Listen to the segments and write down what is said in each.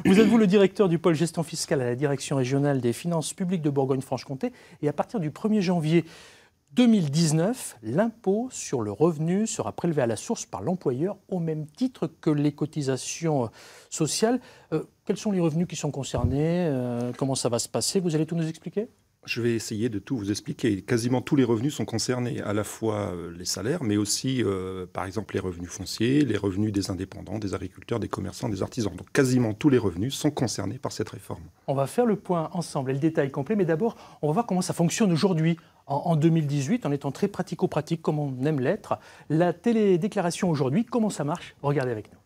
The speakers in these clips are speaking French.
Vous êtes le directeur du pôle gestion fiscale à la direction régionale des finances publiques de Bourgogne-Franche-Comté. Et à partir du 1er janvier 2019, l'impôt sur le revenu sera prélevé à la source par l'employeur au même titre que les cotisations sociales. Quels sont les revenus qui sont concernés? Comment ça va se passer? Vous allez tout nous expliquer? Je vais essayer de tout vous expliquer. Quasiment tous les revenus sont concernés, à la fois les salaires, mais aussi, par exemple, les revenus fonciers, les revenus des indépendants, des agriculteurs, des commerçants, des artisans. Donc quasiment tous les revenus sont concernés par cette réforme. On va faire le point ensemble et le détail complet, mais d'abord, on va voir comment ça fonctionne aujourd'hui, en 2018, en étant très pratico-pratique, comme on aime l'être. La télédéclaration aujourd'hui, comment ça marche? Regardez avec nous.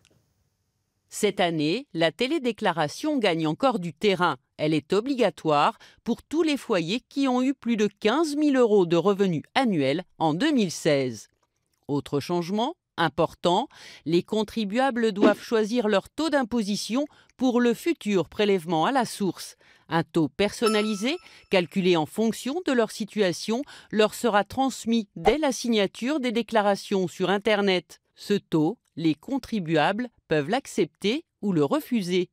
Cette année, la télédéclaration gagne encore du terrain. Elle est obligatoire pour tous les foyers qui ont eu plus de 15 000 € de revenus annuels en 2016. Autre changement important, les contribuables doivent choisir leur taux d'imposition pour le futur prélèvement à la source. Un taux personnalisé, calculé en fonction de leur situation, leur sera transmis dès la signature des déclarations sur Internet. Ce taux, les contribuables peuvent l'accepter ou le refuser.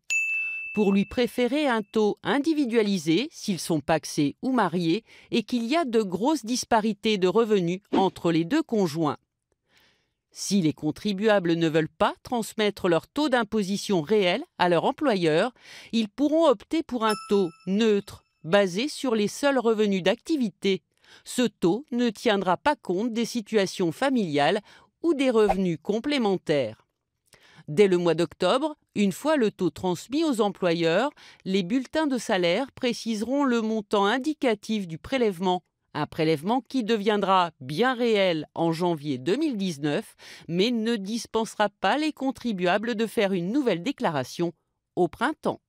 Pour lui préférer un taux individualisé, s'ils sont pacsés ou mariés, et qu'il y a de grosses disparités de revenus entre les deux conjoints. Si les contribuables ne veulent pas transmettre leur taux d'imposition réel à leur employeur, ils pourront opter pour un taux neutre, basé sur les seuls revenus d'activité. Ce taux ne tiendra pas compte des situations familiales ou des revenus complémentaires. Dès le mois d'octobre, une fois le taux transmis aux employeurs, les bulletins de salaire préciseront le montant indicatif du prélèvement. Un prélèvement qui deviendra bien réel en janvier 2019, mais ne dispensera pas les contribuables de faire une nouvelle déclaration au printemps.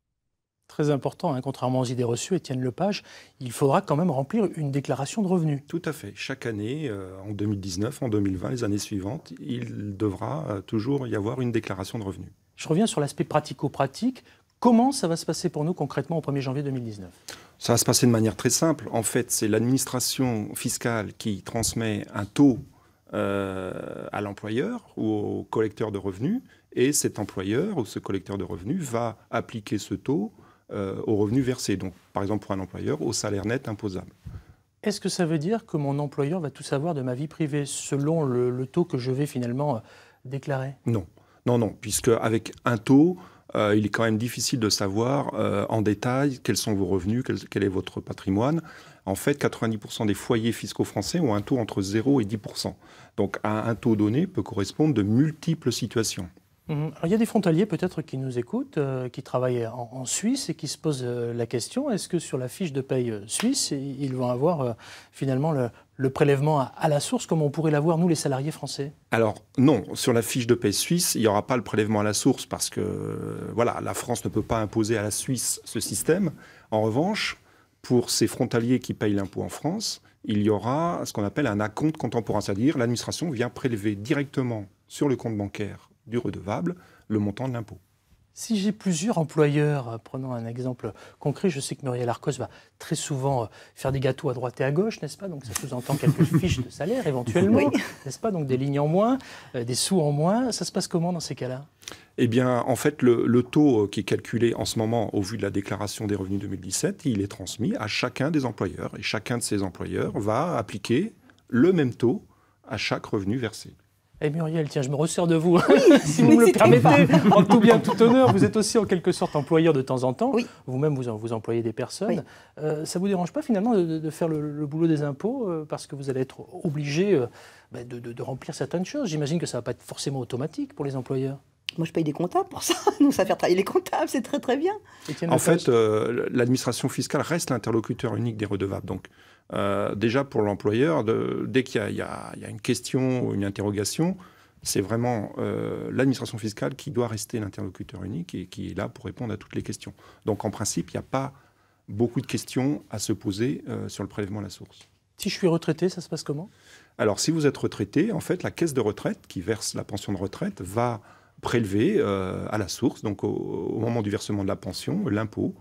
Très important, contrairement aux idées reçues, Étienne Lepage, il faudra quand même remplir une déclaration de revenus. Tout à fait. Chaque année, en 2019, en 2020, les années suivantes, il devra toujours y avoir une déclaration de revenus. Je reviens sur l'aspect pratico-pratique. Comment ça va se passer pour nous concrètement au 1er janvier 2019 ? Ça va se passer de manière très simple. En fait, c'est l'administration fiscale qui transmet un taux à l'employeur ou au collecteur de revenus, et cet employeur ou ce collecteur de revenus va appliquer ce taux aux revenus versés. Donc, par exemple, pour un employeur, au salaire net imposable. Est-ce que ça veut dire que mon employeur va tout savoir de ma vie privée selon le taux que je vais finalement déclarer ? Non, non, non, puisque avec un taux, il est quand même difficile de savoir en détail quels sont vos revenus, quel est votre patrimoine. En fait, 90% des foyers fiscaux français ont un taux entre 0 et 10%. Donc, à un taux donné peut correspondre de multiples situations. Alors, il y a des frontaliers peut-être qui nous écoutent, qui travaillent en Suisse et qui se posent la question, est-ce que sur la fiche de paye suisse, ils vont avoir finalement le prélèvement à la source comme on pourrait l'avoir nous les salariés français ? Alors non, sur la fiche de paye suisse, il n'y aura pas le prélèvement à la source parce que voilà, la France ne peut pas imposer à la Suisse ce système. En revanche, pour ces frontaliers qui payent l'impôt en France, il y aura ce qu'on appelle un acompte contemporain, c'est-à-dire l'administration vient prélever directement sur le compte bancaire du redevable le montant de l'impôt. Si j'ai plusieurs employeurs, prenons un exemple concret, je sais que Muriel Arcos va très souvent faire des gâteaux à droite et à gauche, n'est-ce pas? Donc ça sous-entend quelques fiches de salaire éventuellement, oui. N'est-ce pas? Donc des lignes en moins, des sous en moins. Ça se passe comment dans ces cas-là? Eh bien, en fait, le taux qui est calculé en ce moment au vu de la déclaration des revenus 2017, il est transmis à chacun des employeurs. Et chacun de ces employeurs va appliquer le même taux à chaque revenu versé. Eh Muriel, tiens, je me resserre de vous, oui, si vous me le permettez, en tout bien, tout honneur. Vous êtes aussi en quelque sorte employeur de temps en temps. Oui. Vous-même, vous employez des personnes. Oui. Ça ne vous dérange pas finalement de faire le boulot des impôts parce que vous allez être obligé de remplir certaines choses. J'imagine que ça ne va pas être forcément automatique pour les employeurs. Moi, je paye des comptables pour ça. Nous, ça fait travailler les comptables, c'est très, très bien. En fait, l'administration fiscale reste l'interlocuteur unique des redevables. Donc, déjà, pour l'employeur, dès qu'il y a une question ou une interrogation, c'est vraiment l'administration fiscale qui doit rester l'interlocuteur unique et qui est là pour répondre à toutes les questions. Donc, en principe, il n'y a pas beaucoup de questions à se poser sur le prélèvement à la source. Si je suis retraité, ça se passe comment ? Alors, si vous êtes retraité, en fait, la caisse de retraite qui verse la pension de retraite va prélevé à la source, donc au moment du versement de la pension, l'impôt,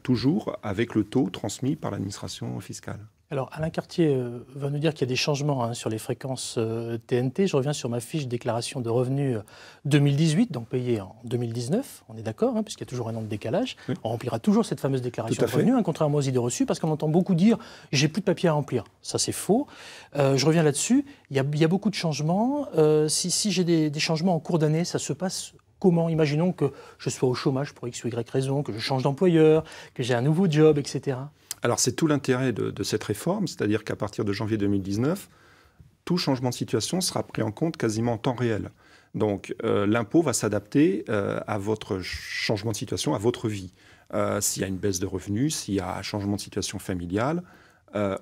toujours avec le taux transmis par l'administration fiscale. Alors, Alain Cartier va nous dire qu'il y a des changements sur les fréquences TNT. Je reviens sur ma fiche déclaration de revenus 2018, donc payée en 2019. On est d'accord, puisqu'il y a toujours un an de décalage. Oui. On remplira toujours cette fameuse déclaration de revenus, contrairement aux idées reçues, parce qu'on entend beaucoup dire « j'ai plus de papier à remplir ». Ça, c'est faux. Je reviens là-dessus. Il y a beaucoup de changements. Si j'ai des changements en cours d'année, ça se passe comment? Imaginons que je sois au chômage pour X ou Y raison, que je change d'employeur, que j'ai un nouveau job, etc. Alors, c'est tout l'intérêt de cette réforme, c'est-à-dire qu'à partir de janvier 2019, tout changement de situation sera pris en compte quasiment en temps réel. Donc, l'impôt va s'adapter à votre changement de situation, à votre vie. S'il y a une baisse de revenus, s'il y a un changement de situation familiale,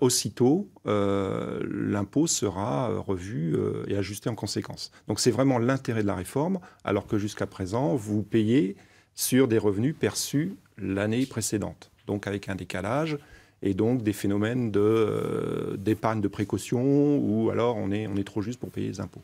aussitôt, l'impôt sera revu et ajusté en conséquence. Donc, c'est vraiment l'intérêt de la réforme, alors que jusqu'à présent, vous payez sur des revenus perçus l'année précédente. Donc avec un décalage et donc des phénomènes d'épargne de précaution ou alors on est trop juste pour payer les impôts.